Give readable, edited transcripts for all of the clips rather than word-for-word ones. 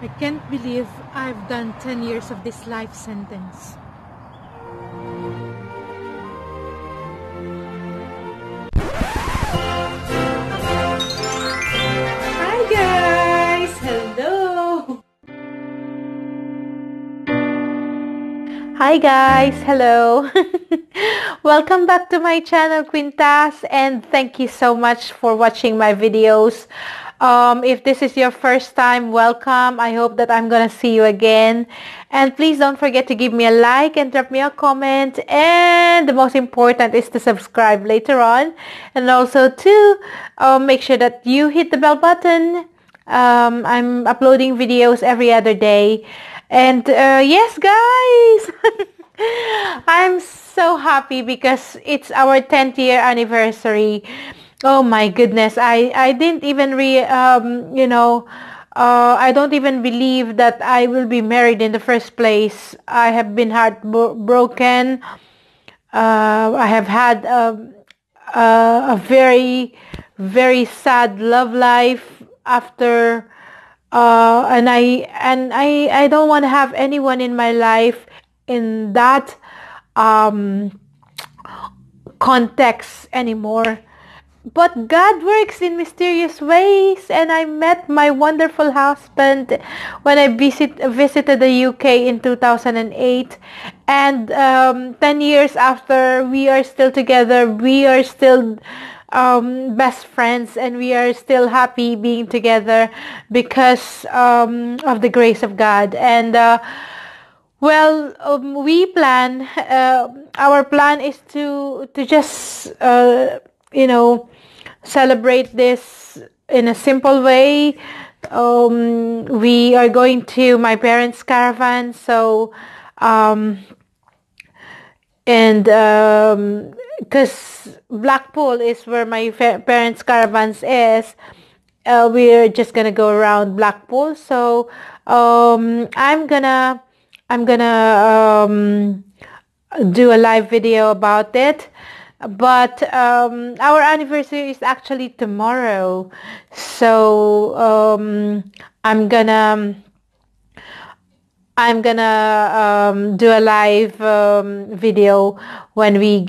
I can't believe I've done 10 years of this life sentence. Hi guys! Hello! Hi guys! Hello! Welcome back to my channel, Quintas, and thank you so much for watching my videos. If this is your first time, welcome. I hope that I'm gonna see you again. And please don't forget to give me a like and drop me a comment. And the most important is to subscribe later on. And also to make sure that you hit the bell button. I'm uploading videos every other day. And yes, guys! I'm so happy because it's our 10th year anniversary. Oh my goodness. I didn't even I don't even believe that I will be married in the first place. I have been heartbroken. I have had a very, very sad love life after and I don't want to have anyone in my life in that context anymore. But God works in mysterious ways, and I met my wonderful husband when I visited the UK in 2008. And 10 years after, we are still together. We are still best friends, and we are still happy being together because of the grace of God. And we plan. Our plan is to just celebrate this in a simple way. We are going to my parents' caravan, so because Blackpool is where my parents' caravans is, we're just gonna go around Blackpool. So I'm gonna do a live video about it. But our anniversary is actually tomorrow, so I'm gonna do a live video when we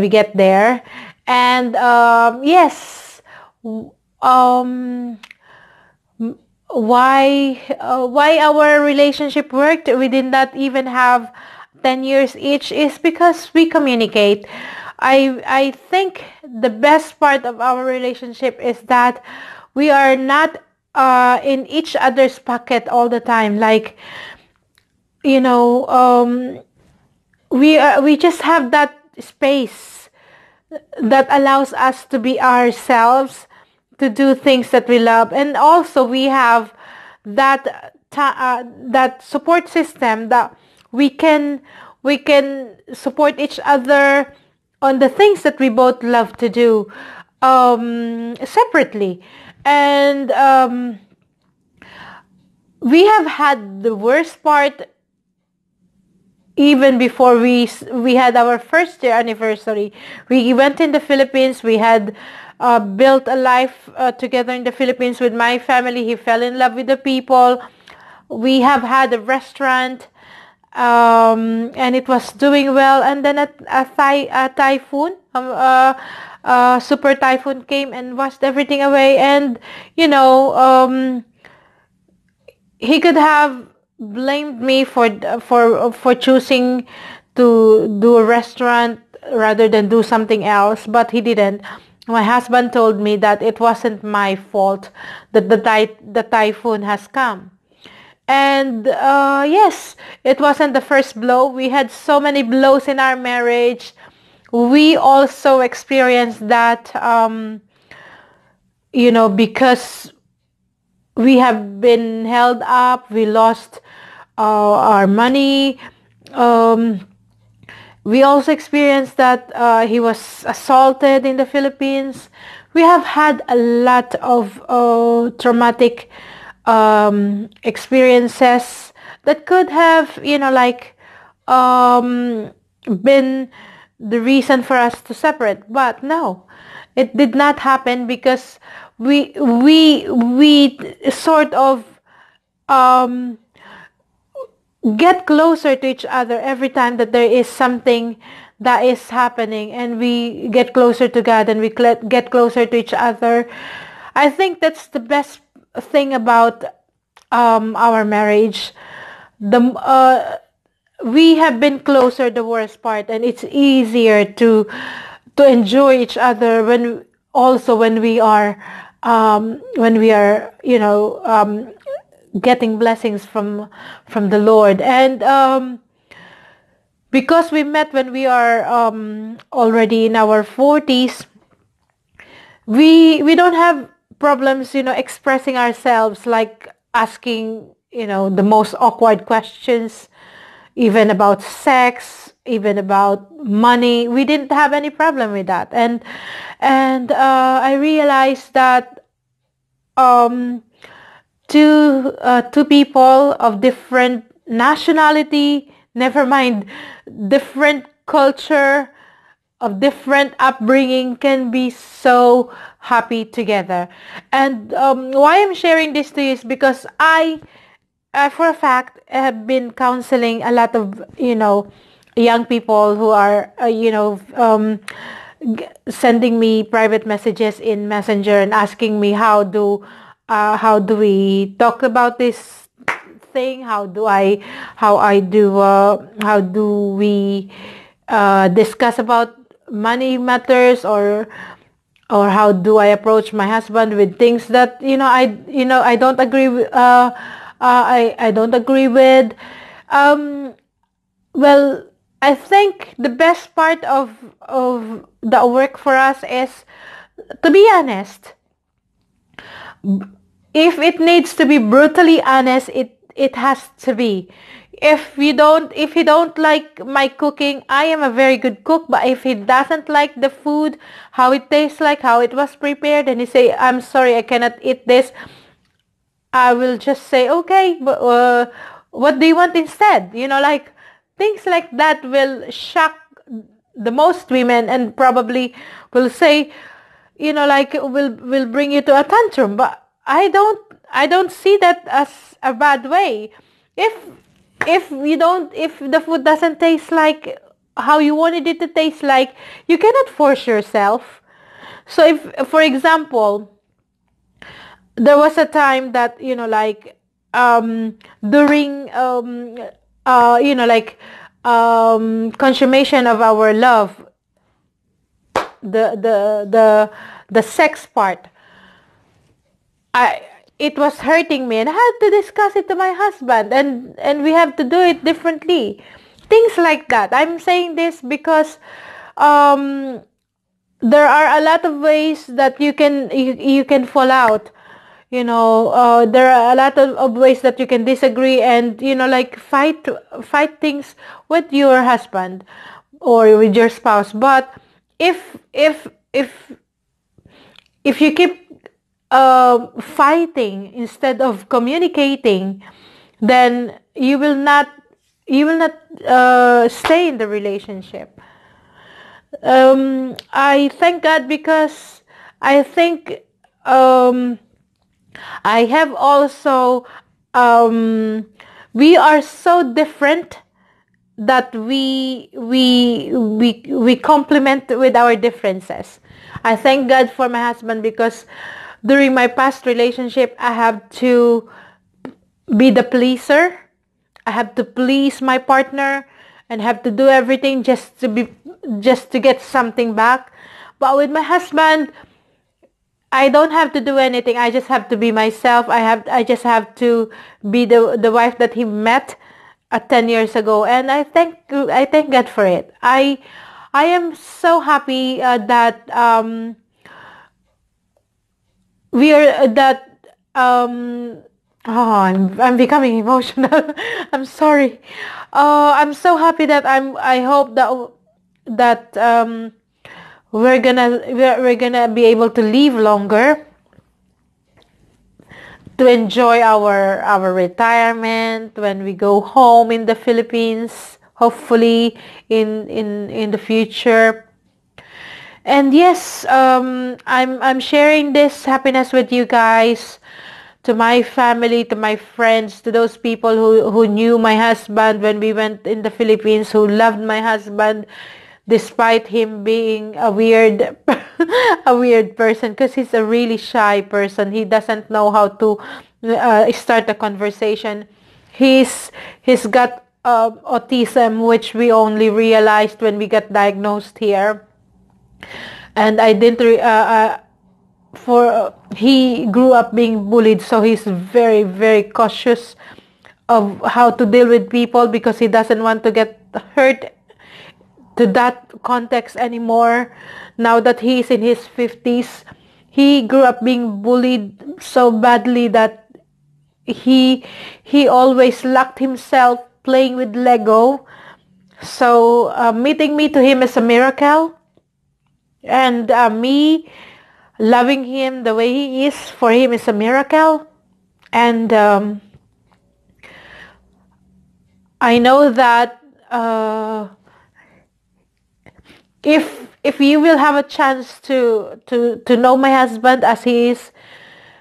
get there. And yes, why our relationship worked, we did not even have 10 years each, is because we communicate. I think the best part of our relationship is that we are not in each other's pocket all the time. Like, we just have that space that allows us to be ourselves, to do things that we love. And also we have that support system that we can support each other on the things that we both love to do separately. And we have had the worst part even before we had our first year anniversary. We went in the Philippines. We had built a life together in the Philippines with my family. He fell in love with the people. We have had a restaurant, and it was doing well. And then a typhoon, super typhoon came and washed everything away. And he could have blamed me for choosing to do a restaurant rather than do something else, but he didn't. My husband told me that it wasn't my fault that the typhoon has come. And yes, it wasn't the first blow. We had so many blows in our marriage. We also experienced that, because we have been held up. We lost our money. We also experienced that he was assaulted in the Philippines. We have had a lot of traumatic experiences that could have, been the reason for us to separate. But no, it did not happen because we sort of um, get closer to each other every time that there is something that is happening, and we get closer to God, and we get closer to each other. I think that's the best thing about our marriage. The We have been closer the worst part, and it's easier to enjoy each other when, also when we are, getting blessings from the Lord. And because we met when we are already in our 40s, we don't have problems, expressing ourselves, like asking, the most awkward questions, even about sex, even about money. We didn't have any problem with that. And I realized that um two people of different nationality, never mind different culture, of different upbringing, can be so happy together. And why I'm sharing this to you is because I, for a fact, have been counseling a lot of, young people who are, sending me private messages in Messenger and asking me how do we talk about this thing? How do we discuss about money matters, or how do I approach my husband with things that, I don't agree with, I don't agree with. Um, well, I think the best part of the work for us is to be honest. If it needs to be brutally honest, it has to be. If he don't like my cooking, I am a very good cook, but if he doesn't like the food, how it tastes like, how it was prepared, and he say, I'm sorry, I cannot eat this, I will just say, okay, but what do you want instead? Like things like that will shock the most women, and probably will say, like, will bring you to a tantrum. But I don't see that as a bad way. If if the food doesn't taste like how you wanted it to taste like, you cannot force yourself. So if, for example, there was a time that, like, during like, consummation of our love, the sex part, I it was hurting me, and I had to discuss it to my husband, and we have to do it differently. Things like that. I'm saying this because um there are a lot of ways that you can fall out. There are a lot of ways that you can disagree, and, like, fight things with your husband or with your spouse. But if if you keep fighting instead of communicating, then you will not stay in the relationship. I thank God, because I think I have also, we are so different that we complement with our differences. I thank God for my husband, because during my past relationship, I have to be the pleaser. I have to please my partner, and have to do everything just to get something back. But with my husband, I don't have to do anything. I just have to be myself. I just have to be the wife that he met 10 years ago, and I thank God for it. I am so happy that we are that oh, I'm becoming emotional. I'm sorry. I'm so happy that I hope that we're gonna be able to live longer, to enjoy our retirement when we go home in the Philippines, hopefully in the future. And yes, I'm sharing this happiness with you guys to my family, to my friends, to those people who knew my husband when we went in the Philippines, who loved my husband despite him being a weird a weird person, because he's a really shy person. He doesn't know how to start a conversation. He's got autism, which we only realized when we got diagnosed here. And I didn't for he grew up being bullied, so he's very, very cautious of how to deal with people, because he doesn't want to get hurt to that context anymore. Now that he's in his 50s, he grew up being bullied so badly that he always locked himself playing with Lego. So meeting me to him is a miracle, and me loving him the way he is for him is a miracle. And I know that if you will have a chance to know my husband as he is,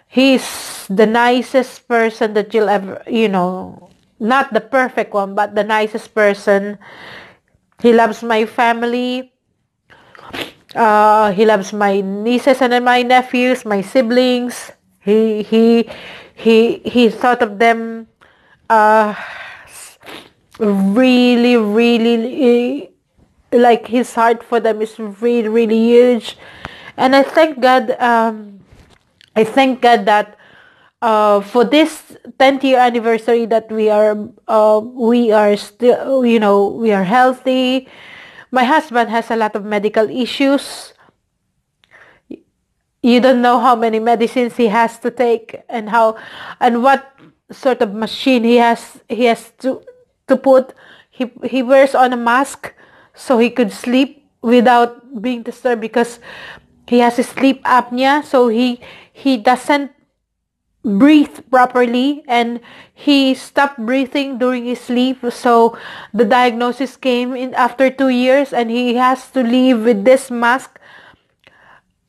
he's the nicest person that you'll ever, not the perfect one, but the nicest person. He loves my family. He loves my nieces and my nephews, my siblings. He thought of them really, really, like his heart for them is really, really huge. And I thank God that for this 10th year anniversary that we are still, we are healthy. My husband has a lot of medical issues. You don't know how many medicines he has to take, and what sort of machine he has to put. He wears on a mask so he could sleep without being disturbed, because he has a sleep apnea, so he doesn't breathe properly, and he stopped breathing during his sleep. So the diagnosis came in after 2 years, and he has to live with this mask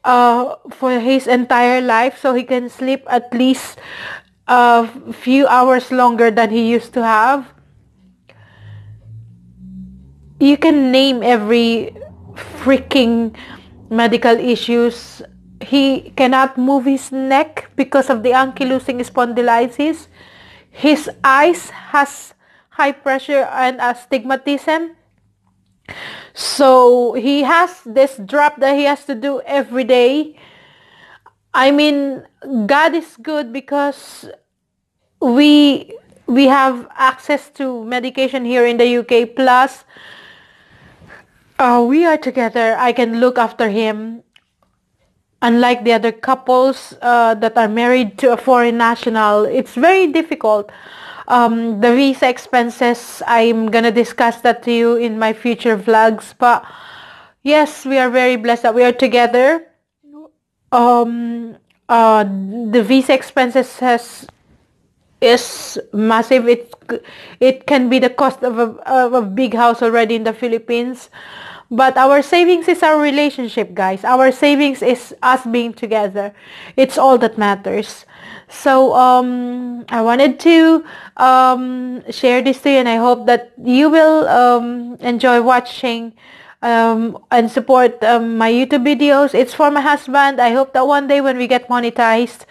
for his entire life, so he can sleep at least a few hours longer than he used to have. You can name every freaking medical issues. He cannot move his neck because of the ankylosing spondylitis. His eyes has high pressure and astigmatism. So he has this drop that he has to do every day. I mean, God is good, because we have access to medication here in the UK. Plus, we are together. I can look after him. Unlike the other couples that are married to a foreign national, it's very difficult. The visa expenses, I'm gonna discuss that to you in my future vlogs. But yes, we are very blessed that we are together. The visa expenses is massive. It can be the cost of a big house already in the Philippines. But our savings is our relationship, guys. Our savings is us being together. It's all that matters. So I wanted to share this to you, and I hope that you will enjoy watching and support my YouTube videos. It's for my husband. I hope that one day when we get monetized,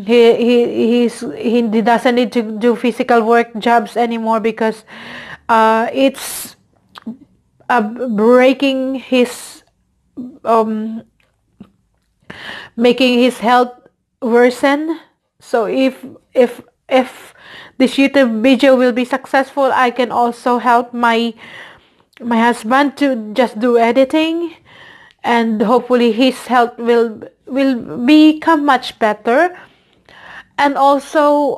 he doesn't need to do physical work jobs anymore, because it's breaking his making his health worsen. So if this YouTube video will be successful, I can also help my husband to just do editing, and hopefully his health will become much better. And also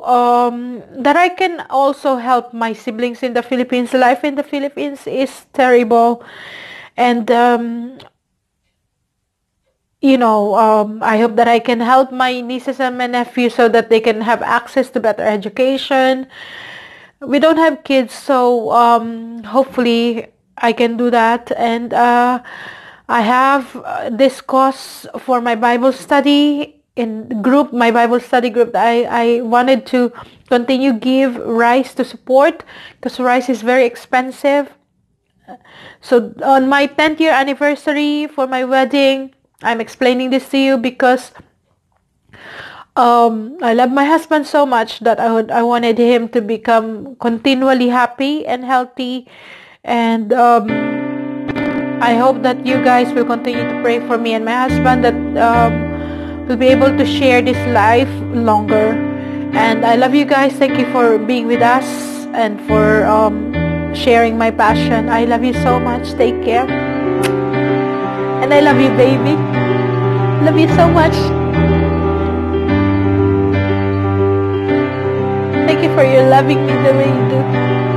that I can also help my siblings in the Philippines. Life in the Philippines is terrible, and I hope that I can help my nieces and my nephews so that they can have access to better education. We don't have kids, so hopefully I can do that. And I have this course for my Bible study. in group, my Bible study group, I wanted to continue give rice to support because rice is very expensive. So on my 10th year anniversary for my wedding, I'm explaining this to you because I love my husband so much that I wanted him to become continually happy and healthy, and I hope that you guys will continue to pray for me and my husband, that we'll be able to share this life longer. And I love you guys. Thank you for being with us and for sharing my passion. I love you so much. Take care. And I love you, baby. Love you so much. Thank you for your loving me the way you do.